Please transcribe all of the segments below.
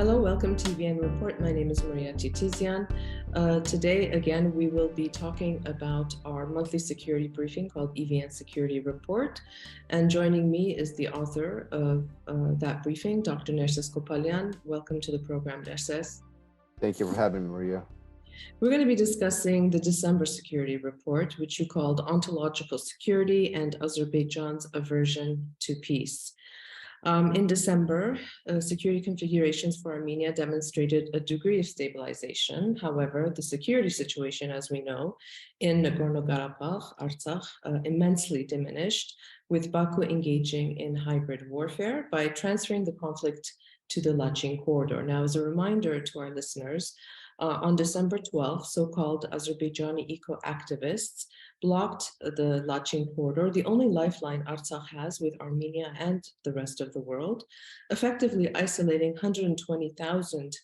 Hello, welcome to EVN Report. My name is Maria Titizian. Today, again, we will be talking about our monthly security briefing called EVN Security Report. And joining me is the author of that briefing, Dr. Nerses Kopalyan. Welcome to the program, Nerses. Thank you for having me, Maria. We're going to be discussing the December security report, which you called Ontological Security and Azerbaijan's Aversion to Peace. In December, security configurations for Armenia demonstrated a degree of stabilization. However, the security situation, as we know, in Nagorno-Karabakh, Artsakh, immensely diminished, with Baku engaging in hybrid warfare by transferring the conflict to the Lachin corridor. Now, as a reminder to our listeners, on December 12th, so-called Azerbaijani eco-activists blocked the Lachin corridor, the only lifeline Artsakh has with Armenia and the rest of the world, effectively isolating 120,000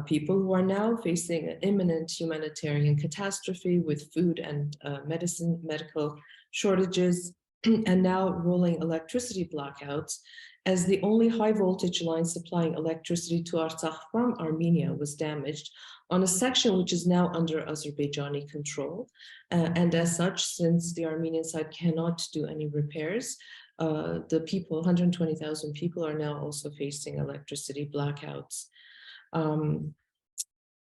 people who are now facing an imminent humanitarian catastrophe with food and medical shortages, and now rolling electricity blackouts, as the only high voltage line supplying electricity to Artsakh from Armenia was damaged on a section which is now under Azerbaijani control. And as such, since the Armenian side cannot do any repairs, the people, 120,000 people, are now also facing electricity blackouts.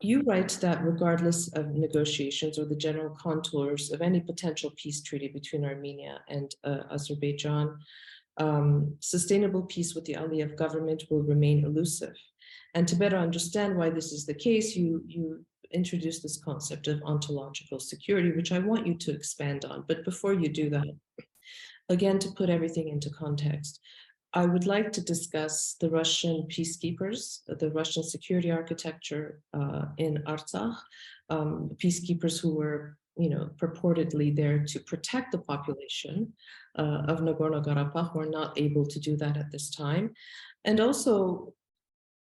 You write that regardless of negotiations or the general contours of any potential peace treaty between Armenia and Azerbaijan, sustainable peace with the Aliyev government will remain elusive. And to better understand why this is the case, you introduce this concept of ontological security, which I want you to expand on. But before you do that, again, to put everything into context, I would like to discuss the Russian peacekeepers, the Russian security architecture in Artsakh, peacekeepers who were purportedly there to protect the population of Nagorno-Karabakh, who are not able to do that at this time. And also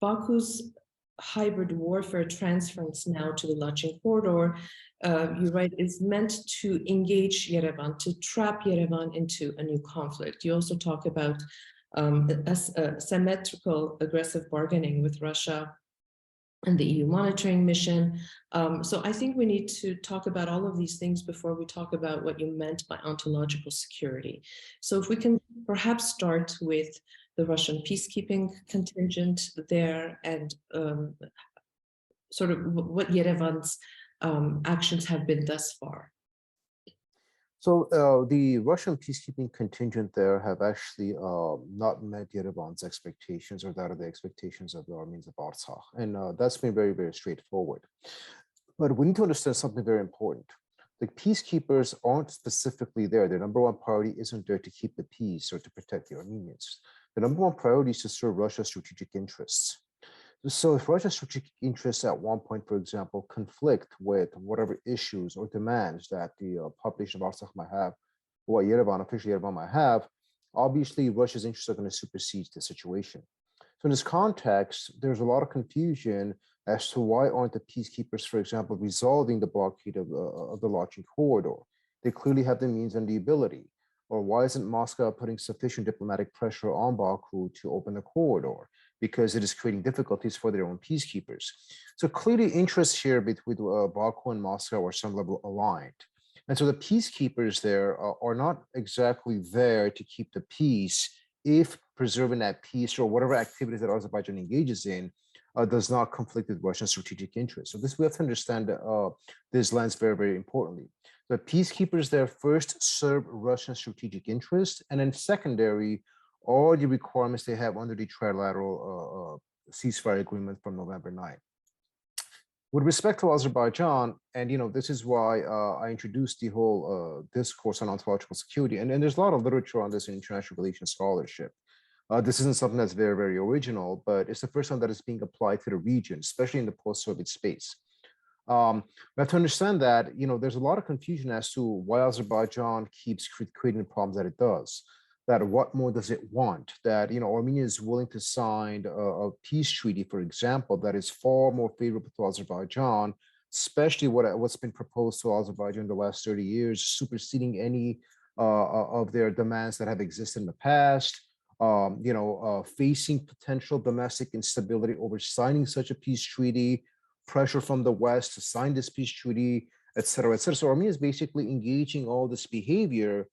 Baku's hybrid warfare transference now to the Lachin corridor, you write, is meant to engage Yerevan, to trap Yerevan into a new conflict. You also talk about symmetrical aggressive bargaining with Russia and the EU monitoring mission. So I think we need to talk about all of these things before we talk about what you meant by ontological security. So if we can perhaps start with the Russian peacekeeping contingent there and sort of what Yerevan's actions have been thus far. So the Russian peacekeeping contingent there have actually not met Yerevan's expectations or that of the expectations of the Armenians of Artsakh. And that's been very, very straightforward. But we need to understand something very important. The peacekeepers aren't specifically there. Their number one priority isn't there to keep the peace or to protect the Armenians. The number one priority is to serve Russia's strategic interests. So if Russia's strategic interests at one point, for example, conflict with whatever issues or demands that the population of Artsakh might have, or Yerevan, officially Yerevan might have, obviously Russia's interests are going to supersede the situation. So in this context, there's a lot of confusion as to why aren't the peacekeepers, for example, resolving the blockade of the Lachin corridor. They clearly have the means and the ability. Or why isn't Moscow putting sufficient diplomatic pressure on Baku to open the corridor? Because it is creating difficulties for their own peacekeepers. So clearly interests here between Baku and Moscow are some level aligned. And so the peacekeepers there are not exactly there to keep the peace if preserving that peace or whatever activities that Azerbaijan engages in does not conflict with Russian strategic interests. So this, we have to understand this lens very, very importantly. The peacekeepers there first serve Russian strategic interests, and then secondary, all the requirements they have under the trilateral ceasefire agreement from November 9. With respect to Azerbaijan, and this is why I introduced the whole discourse on ontological security, and there's a lot of literature on this in international relations scholarship. This isn't something that's very, very original, but it's the first time that it's being applied to the region, especially in the post-Soviet space. We have to understand that there's a lot of confusion as to why Azerbaijan keeps creating the problems that it does. That what more does it want? That Armenia is willing to sign a peace treaty, for example, that is far more favorable to Azerbaijan, especially what's been proposed to Azerbaijan in the last 30 years, superseding any of their demands that have existed in the past. facing potential domestic instability over signing such a peace treaty, pressure from the West to sign this peace treaty, et cetera, et cetera. So Armenia is basically engaging all this behavior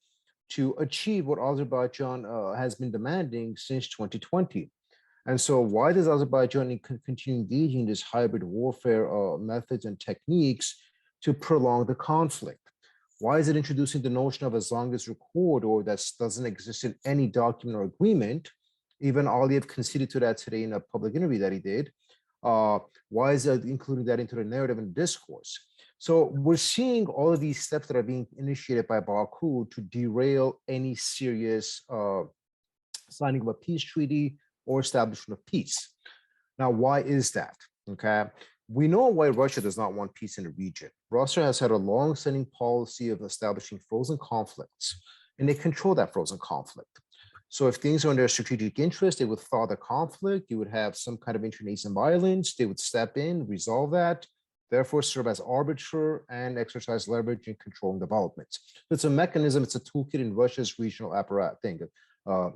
to achieve what Azerbaijan has been demanding since 2020. And so why does Azerbaijan continue engaging this hybrid warfare methods and techniques to prolong the conflict? Why is it introducing the notion of a Zangez corridor that doesn't exist in any document or agreement? Even Aliyev conceded to that today in a public interview that he did. Why is it including that into the narrative and discourse? So we're seeing all of these steps that are being initiated by Baku to derail any serious signing of a peace treaty or establishment of peace. Now, why is that? Okay. We know why Russia does not want peace in the region. Russia has had a long-standing policy of establishing frozen conflicts, and they control that frozen conflict. So if things are in their strategic interest, they would thaw the conflict. You would have some kind of internecine violence. They would step in, resolve that, therefore serve as arbiter and exercise leverage in controlling developments. It's a mechanism, it's a toolkit in Russia's regional apparatus thing,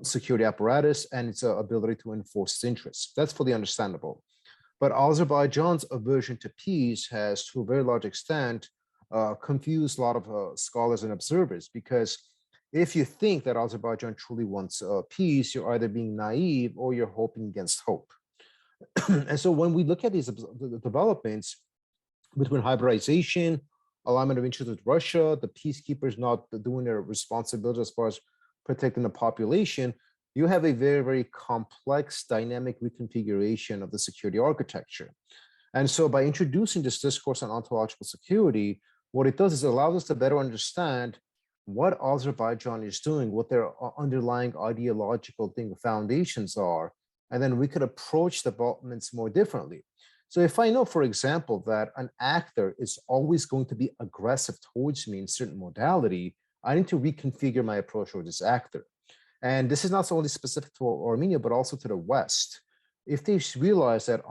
security apparatus, and its ability to enforce its interests. That's fully understandable. But Azerbaijan's aversion to peace has, to a very large extent, confused a lot of scholars and observers, because if you think that Azerbaijan truly wants peace, you're either being naive or you're hoping against hope. And so when we look at these developments between hybridization, alignment of interest with Russia, the peacekeepers not doing their responsibility as far as protecting the population, you have a very, very complex dynamic reconfiguration of the security architecture. And so by introducing this discourse on ontological security, what it does is it allows us to better understand what Azerbaijan is doing, what their underlying ideological foundations are, and then we could approach developments more differently. So if I know, for example, that an actor is always going to be aggressive towards me in certain modality, I need to reconfigure my approach towards this actor. And this is not only specific to Armenia, but also to the West. If they realize that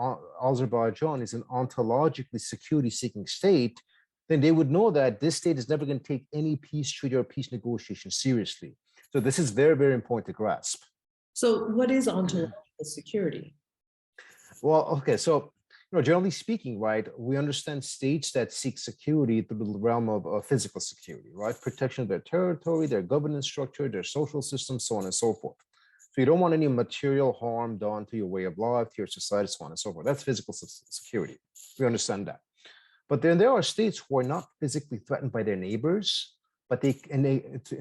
Azerbaijan is an ontologically security-seeking state, then they would know that this state is never going to take any peace treaty or peace negotiation seriously. So this is very, very important to grasp. So what is ontological security? Well, okay, so generally speaking, right, we understand states that seek security through the realm of physical security, right? Protection of their territory, their governance structure, their social system, so on and so forth. So you don't want any material harm done to your way of life, to your society, so on and so forth. That's physical security. We understand that. But then there are states who are not physically threatened by their neighbors, but a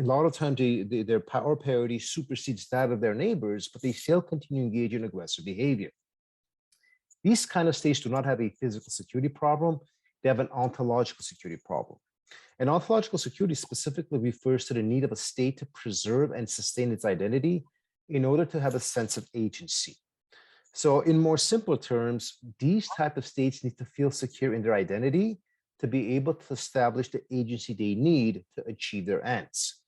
lot of times their power parity supersedes that of their neighbors, but they still continue to engage in aggressive behavior. These kind of states do not have a physical security problem. They have an ontological security problem. And ontological security specifically refers to the need of a state to preserve and sustain its identity in order to have a sense of agency. So in more simple terms, these type of states need to feel secure in their identity to be able to establish the agency they need to achieve their ends.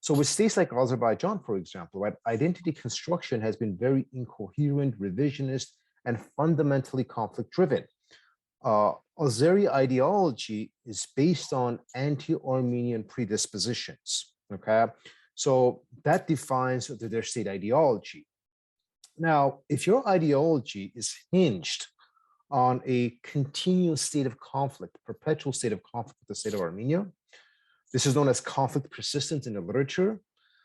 So with states like Azerbaijan, for example, right, identity construction has been very incoherent, revisionist, and fundamentally conflict-driven. Azeri ideology is based on anti-Armenian predispositions, okay? So that defines their state ideology. Now, if your ideology is hinged on a continuous state of conflict, perpetual state of conflict with the state of Armenia, this is known as conflict persistence in the literature,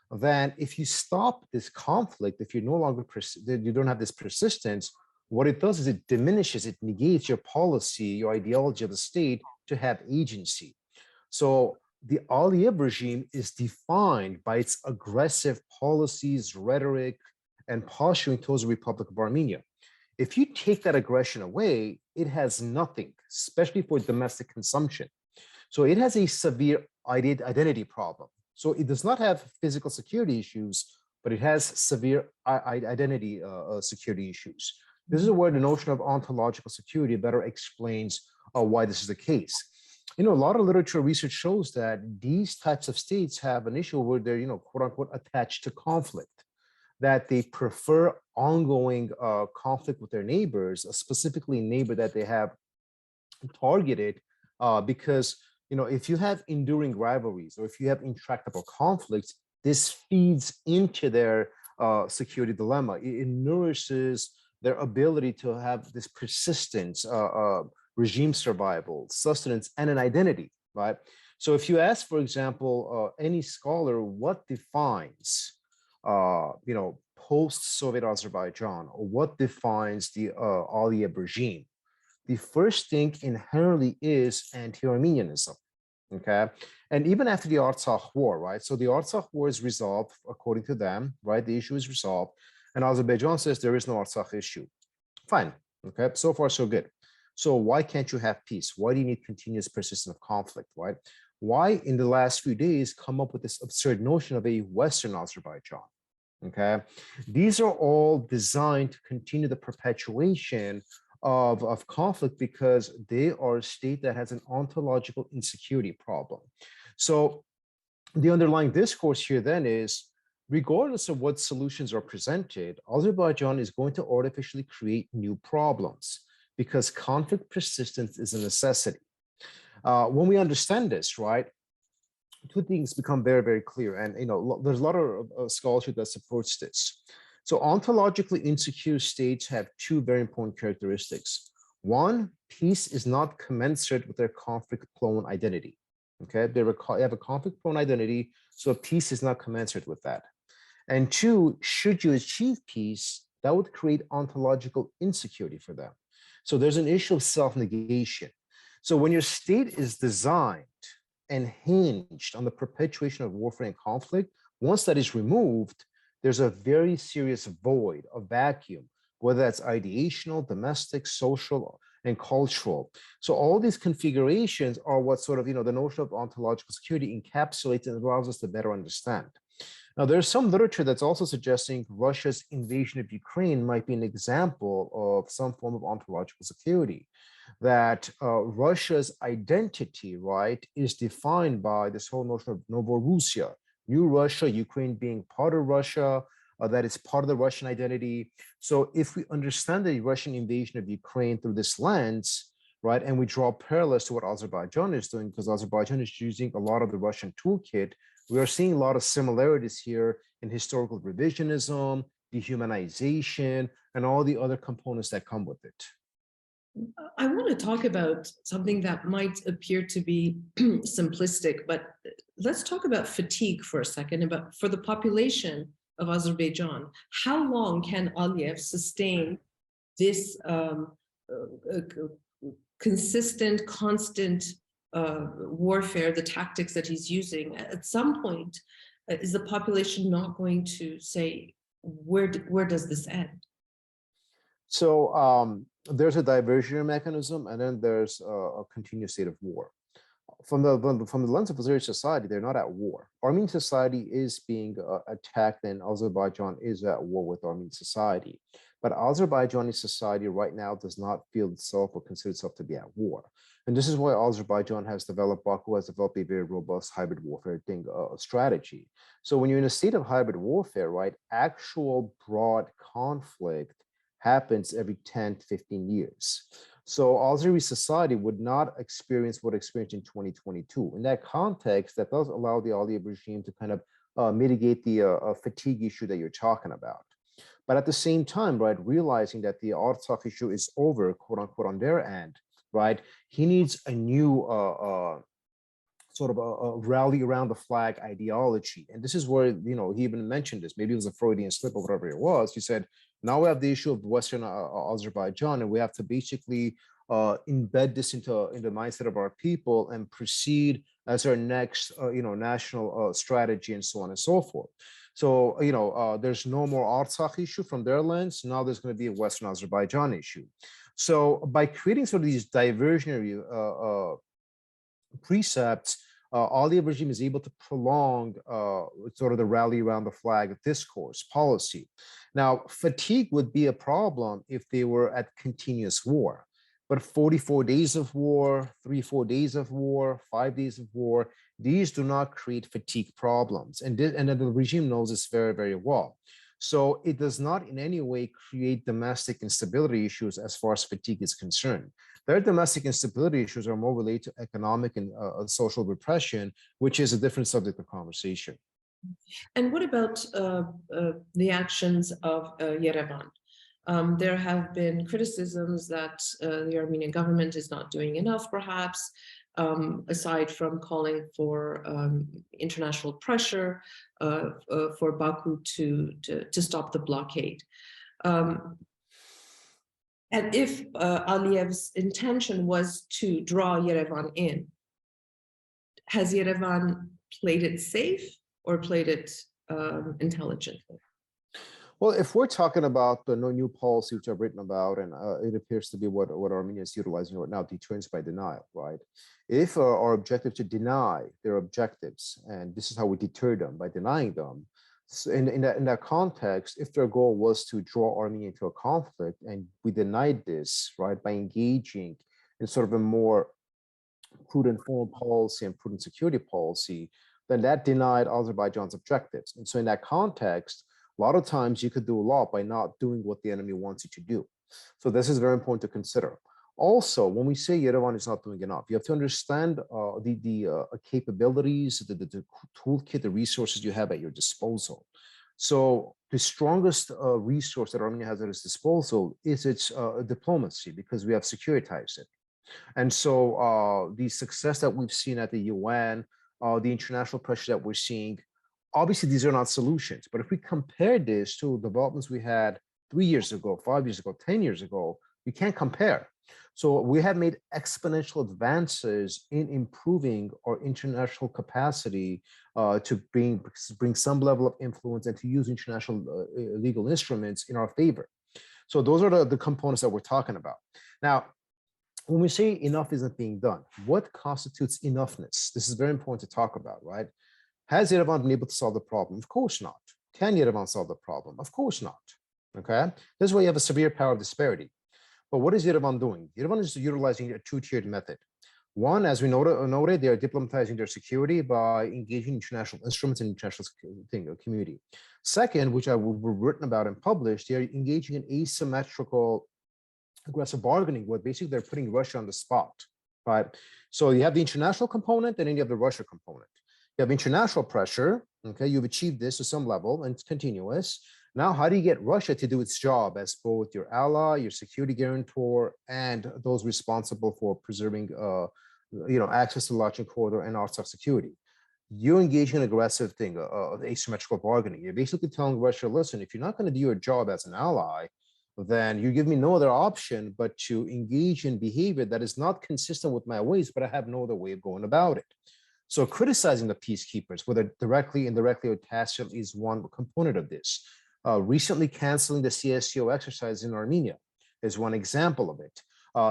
then if you stop this conflict, if you no longer, you don't have this persistence, what it does is it diminishes, it negates your policy, your ideology of the state to have agency. So the Aliyev regime is defined by its aggressive policies, rhetoric, and posturing towards the Republic of Armenia. If you take that aggression away, it has nothing, especially for domestic consumption. So it has a severe identity problem. So it does not have physical security issues, but it has severe identity security issues. This is where the notion of ontological security better explains why this is the case. A lot of literature research shows that these types of states have an issue where they're, quote unquote, attached to conflict, that they prefer ongoing conflict with their neighbors, specifically a neighbor that they have targeted, because, if you have enduring rivalries or if you have intractable conflicts, this feeds into their security dilemma. It nourishes their ability to have this persistence, regime survival, sustenance, and an identity, right? So if you ask, for example, any scholar, what defines, post-Soviet Azerbaijan, or what defines the Aliyev regime, the first thing inherently is anti-Armenianism. Okay. And even after the Artsakh War, right? So the Artsakh War is resolved according to them, right? The issue is resolved. And Azerbaijan says there is no Artsakh issue. Fine. Okay. So far, so good. So why can't you have peace? Why do you need continuous persistence of conflict, right? Why in the last few days come up with this absurd notion of a Western Azerbaijan? Okay. These are all designed to continue the perpetuation of conflict because they are a state that has an ontological insecurity problem. So the underlying discourse here then is, regardless of what solutions are presented, Azerbaijan is going to artificially create new problems because conflict persistence is a necessity. When we understand this, right, two things become very, very clear. And, there's a lot of scholarship that supports this. So ontologically insecure states have two very important characteristics. One, peace is not commensurate with their conflict-prone identity. Okay, they have a conflict-prone identity, so peace is not commensurate with that. And two, should you achieve peace, that would create ontological insecurity for them. So there's an issue of self-negation. So when your state is designed and hinged on the perpetuation of warfare and conflict, once that is removed, there's a very serious void, a vacuum, whether that's ideational, domestic, social, and cultural. So all these configurations are what sort of, the notion of ontological security encapsulates and allows us to better understand. Now, there's some literature that's also suggesting Russia's invasion of Ukraine might be an example of some form of ontological security, that Russia's identity, right, is defined by this whole notion of Novorussia, new Russia, Ukraine being part of Russia, that is part of the Russian identity. So if we understand the Russian invasion of Ukraine through this lens, right, and we draw parallels to what Azerbaijan is doing, because Azerbaijan is using a lot of the Russian toolkit, we are seeing a lot of similarities here in historical revisionism, dehumanization, and all the other components that come with it. I want to talk about something that might appear to be simplistic, but let's talk about fatigue for a second, for the population of Azerbaijan. How long can Aliyev sustain this consistent, constant warfare, the tactics that he's using? At some point, is the population not going to say, where does this end? So there's a diversionary mechanism, and then there's a continuous state of war. From the lens of Azeri society, they're not at war. Armenian society is being attacked, and Azerbaijan is at war with Armenian society. But Azerbaijani society right now does not feel itself or consider itself to be at war. And this is why Azerbaijan has developed, Baku has developed a very robust hybrid warfare strategy. So when you're in a state of hybrid warfare, right, actual broad conflict happens every 10 to 15 years. So Azeri society would not experience what experienced in 2022. In that context, that does allow the Aliyev regime to kind of mitigate the fatigue issue that you're talking about. But at the same time, right, realizing that the Artsakh issue is over, quote unquote, on their end, right, he needs a new sort of a rally around the flag ideology. And this is where, he even mentioned this, maybe it was a Freudian slip or whatever it was. He said, now we have the issue of Western Azerbaijan, and we have to basically embed this into the mindset of our people and proceed as our next, national strategy and so on and so forth. So, there's no more Artsakh issue from their lens. Now there's going to be a Western Azerbaijan issue. So by creating sort of these diversionary precepts, Aliyev regime is able to prolong sort of the rally around the flag discourse policy. Now, fatigue would be a problem if they were at continuous war. But 44 days of war, 3-4 days of war, 5 days of war, these do not create fatigue problems. And the regime knows this very, very well. So it does not in any way create domestic instability issues as far as fatigue is concerned. Their domestic instability issues are more related to economic and social repression, which is a different subject of conversation. And what about the actions of Yerevan? There have been criticisms that the Armenian government is not doing enough, perhaps, aside from calling for international pressure for Baku to stop the blockade. And if Aliyev's intention was to draw Yerevan in, has Yerevan played it safe or played it intelligently? Well, if we're talking about the no new policy, which I've written about, and it appears to be what Armenia is utilizing right now, deterrence by denial, right? If our objective to deny their objectives, and this is how we deter them by denying them. So in that context, if their goal was to draw Armenia into a conflict, and we denied this, right, by engaging in sort of a more prudent foreign policy and prudent security policy, then that denied Azerbaijan's objectives. And so in that context, a lot of times you could do a lot by not doing what the enemy wants you to do. So this is very important to consider. Also, when we say Yerevan is not doing enough, you have to understand the capabilities, the toolkit, the resources you have at your disposal. So the strongest resource that Armenia has at its disposal is its diplomacy, because we have securitized it. And so the success that we've seen at the UN, the international pressure that we're seeing, obviously these are not solutions. But if we compare this to developments we had 3 years ago, 5 years ago, 10 years ago, you can't compare. So we have made exponential advances in improving our international capacity to bring some level of influence and to use international legal instruments in our favor. So those are the components that we're talking about. Now, when we say enough isn't being done, what constitutes enoughness? This is very important to talk about, right? Has Yerevan been able to solve the problem? Of course not. Can Yerevan solve the problem? Of course not. Okay, this is why you have a severe power disparity. But what is Yerevan doing? Yerevan is utilizing a two-tiered method. One, as we noted, they are diplomatizing their security by engaging international instruments and international community. Second, which I've written about and published, they are engaging in asymmetrical aggressive bargaining, where basically they're putting Russia on the spot, right? So you have the international component, and then you have the Russia component. You have international pressure, okay? You've achieved this to some level, and it's continuous. Now, how do you get Russia to do its job as both your ally, your security guarantor, and those responsible for preserving, access to the Lachin corridor and Artsakh security? You engage in aggressive thing of asymmetrical bargaining. You're basically telling Russia, listen, if you're not going to do your job as an ally, then you give me no other option but to engage in behavior that is not consistent with my ways, but I have no other way of going about it. So criticizing the peacekeepers, whether directly, indirectly, or tacitly, is one component of this. Recently canceling the CSTO exercise in Armenia is one example of it.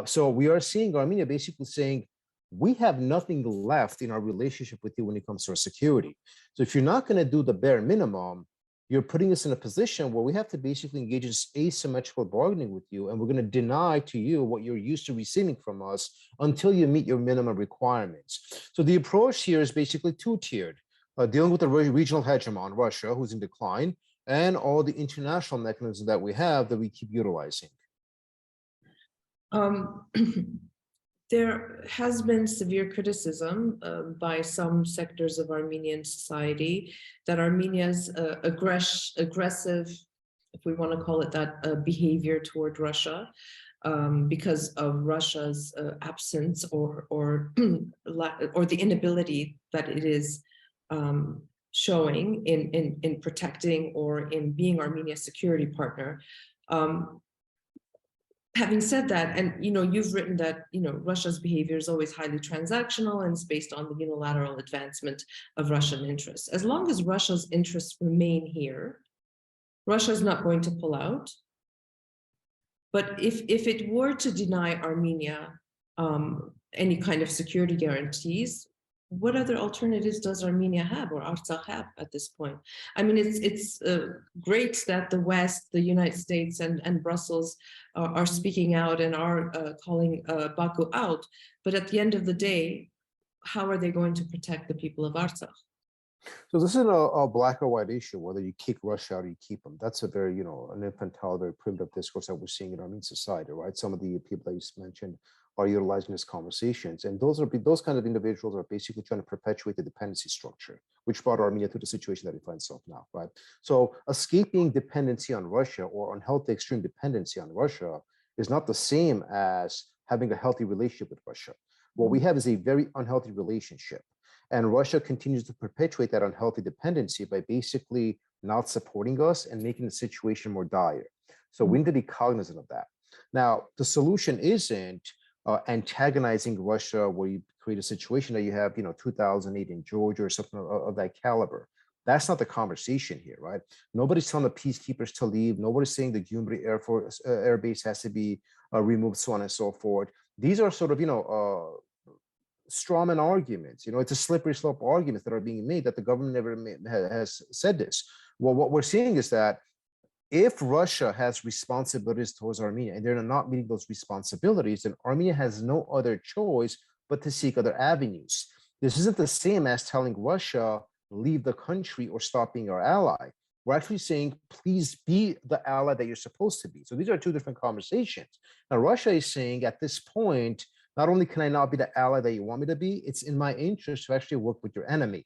So we are seeing Armenia basically saying, we have nothing left in our relationship with you when it comes to our security. So if you're not going to do the bare minimum, you're putting us in a position where we have to basically engage in asymmetrical bargaining with you, and we're going to deny to you what you're used to receiving from us until you meet your minimum requirements. So the approach here is basically two-tiered, dealing with the regional hegemon, Russia, who's in decline, and all the international mechanisms that we have that we keep utilizing. There has been severe criticism by some sectors of Armenian society that Armenia's aggressive, if we want to call it that, behavior toward Russia, because of Russia's absence or the inability that it is showing in protecting or in being Armenia's security partner. Having said that, and you've written that Russia's behavior is always highly transactional and it's based on the unilateral advancement of Russian interests. As long as Russia's interests remain here, Russia's not going to pull out. But if it were to deny Armenia any kind of security guarantees, what other alternatives does Armenia have or Artsakh have at this point? I mean, it's great that the West, the United States and Brussels are speaking out and are calling Baku out. But at the end of the day, how are they going to protect the people of Artsakh? So this isn't a black or white issue, whether you kick Russia out or you keep them. That's a very, an infantile, very primitive discourse that we're seeing in Armenian society, right? Some of the people that you mentioned are utilizing these conversations. And those kind of individuals are basically trying to perpetuate the dependency structure, which brought Armenia to the situation that it finds itself now, right? So escaping dependency on Russia or unhealthy extreme dependency on Russia is not the same as having a healthy relationship with Russia. What we have is a very unhealthy relationship. And Russia continues to perpetuate that unhealthy dependency by basically not supporting us and making the situation more dire. So we need to be cognizant of that. Now, the solution isn't antagonizing Russia, where you create a situation that you have, 2008 in Georgia or something of that caliber. That's not the conversation here, right? Nobody's telling the peacekeepers to leave. Nobody's saying the Gyumri Air Base has to be removed, so on and so forth. These are sort of, strawman arguments. It's a slippery slope arguments that are being made that the government never has said this. Well, what we're seeing is that if Russia has responsibilities towards Armenia and they're not meeting those responsibilities, then Armenia has no other choice but to seek other avenues. This isn't the same as telling Russia, leave the country or stop being our ally. We're actually saying, please be the ally that you're supposed to be. So these are two different conversations. Now, Russia is saying at this point, not only can I not be the ally that you want me to be, it's in my interest to actually work with your enemy.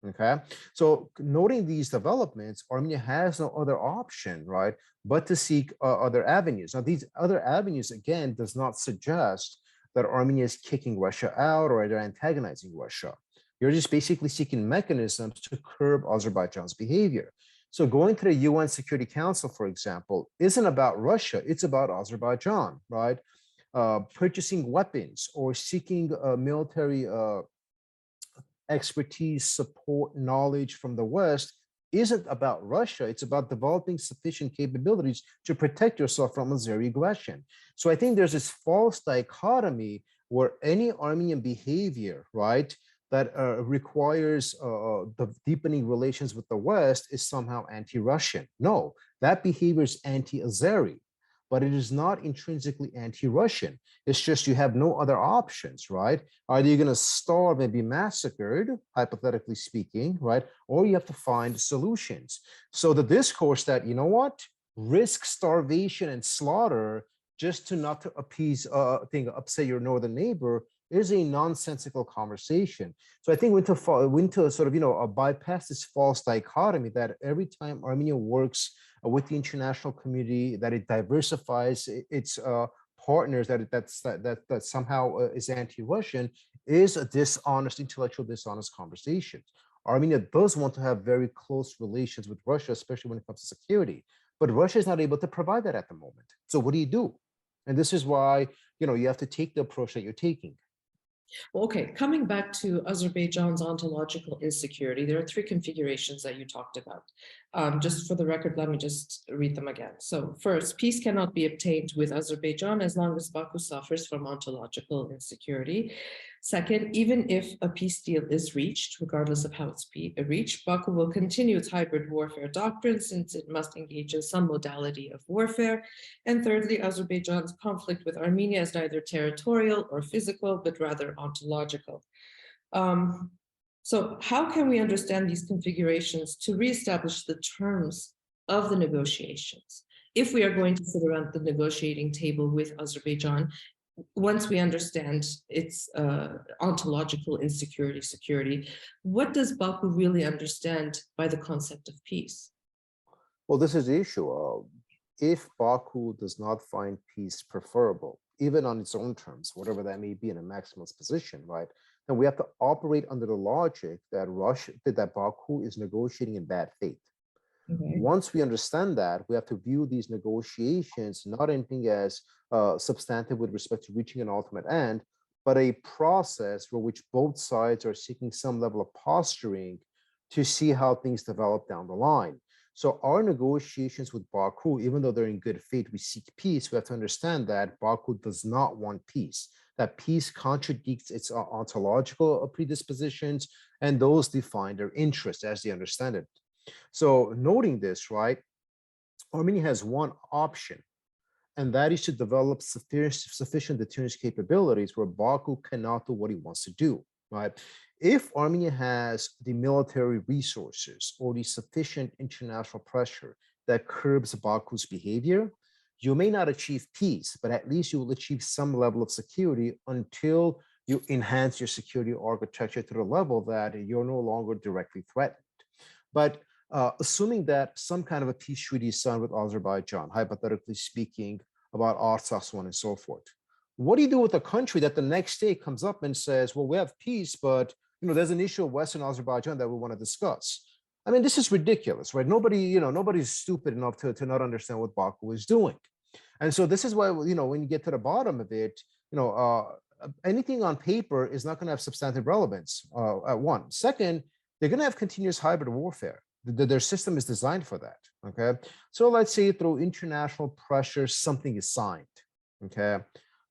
Okay, so noting these developments, Armenia has no other option, right, but to seek other avenues. Now, these other avenues, again, does not suggest that Armenia is kicking Russia out or they're antagonizing Russia. You're just basically seeking mechanisms to curb Azerbaijan's behavior. So going to the UN Security Council, for example, isn't about Russia, it's about Azerbaijan, right? Purchasing weapons or seeking military expertise, support, knowledge from the West isn't about Russia. It's about developing sufficient capabilities to protect yourself from Azeri aggression. So I think there's this false dichotomy where any Armenian behavior, right, that requires the deepening relations with the West is somehow anti-Russian. No, that behavior is anti-Azeri, but it is not intrinsically anti-Russian. It's just you have no other options, right? Either you're going to starve and be massacred, hypothetically speaking, right? Or you have to find solutions. So the discourse that, risk starvation and slaughter just to not to appease, upset your northern neighbor is a nonsensical conversation. So I think we need to sort of, bypass this false dichotomy that every time Armenia works with the international community, that it diversifies its partners, that somehow is anti-Russian, is a intellectual dishonest conversation. Armenia does want to have very close relations with Russia, especially when it comes to security, but Russia is not able to provide that at the moment. So what do? And this is why, you have to take the approach that you're taking. Okay, coming back to Azerbaijan's ontological insecurity, there are three configurations that you talked about. Just for the record, let me just read them again. So first, peace cannot be obtained with Azerbaijan as long as Baku suffers from ontological insecurity. Second, even if a peace deal is reached, regardless of how it's reached, Baku will continue its hybrid warfare doctrine since it must engage in some modality of warfare. And thirdly, Azerbaijan's conflict with Armenia is neither territorial or physical, but rather ontological. So how can we understand these configurations to reestablish the terms of the negotiations? If we are going to sit around the negotiating table with Azerbaijan, once we understand its ontological security, what does Baku really understand by the concept of peace? Well, this is the issue. If Baku does not find peace preferable, even on its own terms, whatever that may be in a maximalist position, right, then we have to operate under the logic that that Baku is negotiating in bad faith. Okay. Once we understand that, we have to view these negotiations not anything as substantive with respect to reaching an ultimate end, but a process for which both sides are seeking some level of posturing to see how things develop down the line. So our negotiations with Baku, even though they're in good faith, we seek peace, we have to understand that Baku does not want peace, that peace contradicts its ontological predispositions, and those define their interests as they understand it. So noting this, right, Armenia has one option, and that is to develop sufficient deterrence capabilities where Baku cannot do what he wants to do, right? If Armenia has the military resources or the sufficient international pressure that curbs Baku's behavior, you may not achieve peace, but at least you will achieve some level of security until you enhance your security architecture to the level that you're no longer directly threatened. But assuming that some kind of a peace treaty is signed with Azerbaijan, hypothetically speaking, about Artsakh, so on and so forth, what do you do with a country that the next day comes up and says, well, we have peace, but there's an issue of Western Azerbaijan that we want to discuss? I mean, this is ridiculous, right? Nobody's stupid enough to not understand what Baku is doing. And so this is why, when you get to the bottom of it, anything on paper is not going to have substantive relevance, at one. Second, they're going to have continuous hybrid warfare. Their system is designed for that, okay? So let's say through international pressure, something is signed, okay?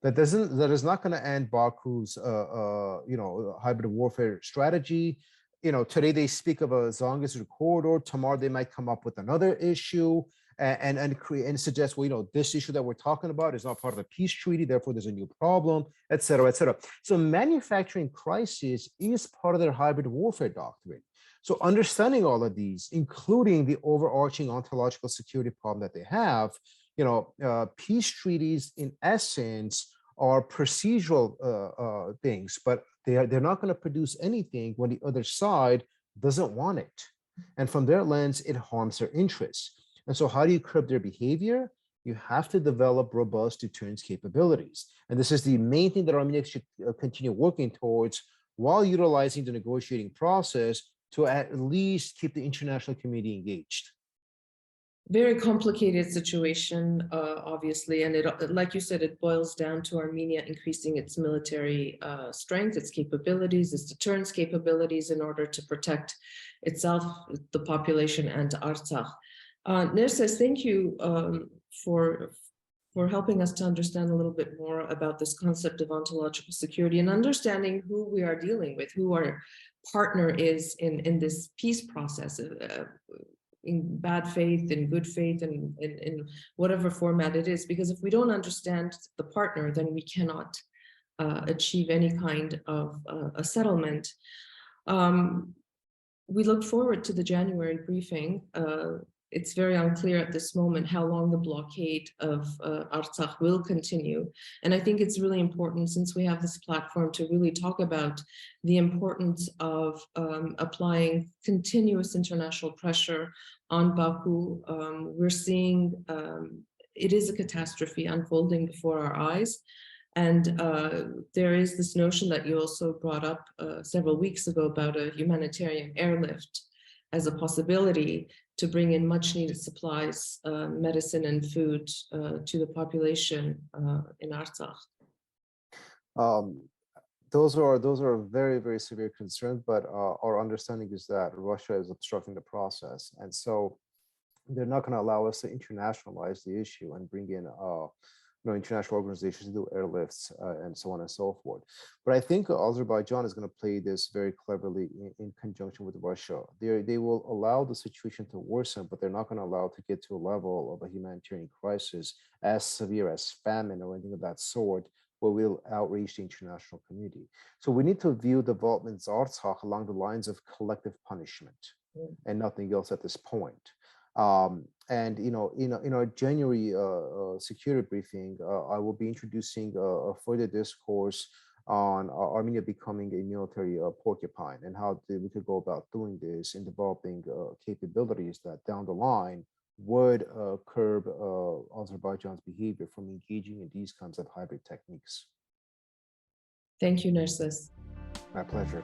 That is not going to end Baku's, hybrid warfare strategy. Today they speak of a Zangezur corridor. Tomorrow they might come up with another issue and suggest, well, this issue that we're talking about is not part of the peace treaty, therefore there's a new problem, et cetera, et cetera. So manufacturing crisis is part of their hybrid warfare doctrine. So understanding all of these, including the overarching ontological security problem that they have, peace treaties in essence are procedural things, but they're not going to produce anything when the other side doesn't want it. And from their lens, it harms their interests. And so how do you curb their behavior? You have to develop robust deterrence capabilities. And this is the main thing that Armenia should continue working towards while utilizing the negotiating process to at least keep the international community engaged. Very complicated situation, obviously, and it, like you said, it boils down to Armenia increasing its military strength, its capabilities, its deterrence capabilities in order to protect itself, the population, and Artsakh. Nerses, thank you for helping us to understand a little bit more about this concept of ontological security and understanding who we are dealing with, who our partner is in this peace process, in bad faith, in good faith, and in whatever format it is. Because if we don't understand the partner, then we cannot achieve any kind of a settlement. We look forward to the January briefing. It's very unclear at this moment how long the blockade of Artsakh will continue. And I think it's really important, since we have this platform, to really talk about the importance of applying continuous international pressure on Baku. We're seeing it is a catastrophe unfolding before our eyes. And there is this notion that you also brought up several weeks ago about a humanitarian airlift as a possibility to bring in much needed supplies, medicine and food to the population in Artsakh. Those are very, very severe concerns, but our understanding is that Russia is obstructing the process. And so they're not going to allow us to internationalize the issue and bring in international organizations to do airlifts and so on and so forth. But I think Azerbaijan is going to play this very cleverly in conjunction with Russia. They will allow the situation to worsen, but they're not going to allow it to get to a level of a humanitarian crisis as severe as famine or anything of that sort, where we'll outrage the international community. So we need to view developments in Artsakh along the lines of collective punishment and nothing else at this point. And in our January security briefing, I will be introducing a further discourse on Armenia becoming a military porcupine and how we could go about doing this in developing capabilities that down the line would curb Azerbaijan's behavior from engaging in these kinds of hybrid techniques. Thank you, Nerses. My pleasure.